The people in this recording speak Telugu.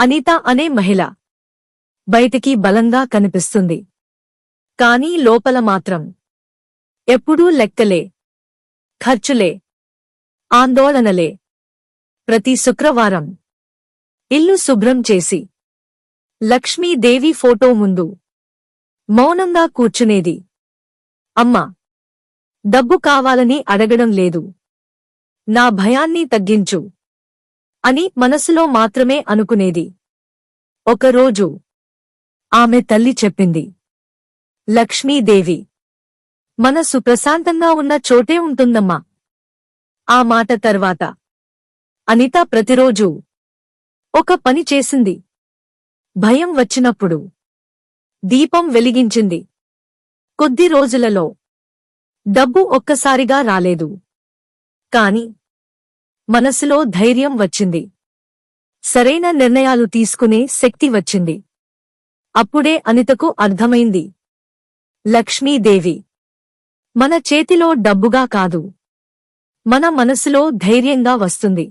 అనిత అనే మహిళ బయటికి బలంగా కనిపిస్తుంది. కానీ లోపల మాత్రం ఎప్పుడూ లెక్కలే, ఖర్చులే, ఆందోళనలే. ప్రతి శుక్రవారం ఇల్లు శుభ్రం చేసి లక్ష్మీదేవి ఫోటో ముందు మౌనంగా కూర్చునేది. అమ్మా, డబ్బు కావాలని అడగడం లేదు, నా భయాన్ని తగ్గించు అని మనసులో మాత్రమే అనుకునేది. ఒకరోజు ఆమె తల్లి చెప్పింది, లక్ష్మీదేవి మనసు ప్రశాంతంగా ఉన్న చోటే ఉంటుందమ్మా. ఆ మాట తర్వాత అనిత ప్రతిరోజూ ఒక పని చేసింది. భయం వచ్చినప్పుడు దీపం వెలిగించింది. కొద్ది రోజులలో డబ్బు ఒక్కసారిగా రాలేదు, కాని మనసులో ధైర్యం వచ్చింది. సరైన నిర్ణయాలు తీసుకునే శక్తి వచ్చింది. అప్పుడే అనితకు అర్థమైంది, లక్ష్మీదేవి మన చేతిలో డబ్బుగా కాదు, మన మనసులో ధైర్యంగా వస్తుంది.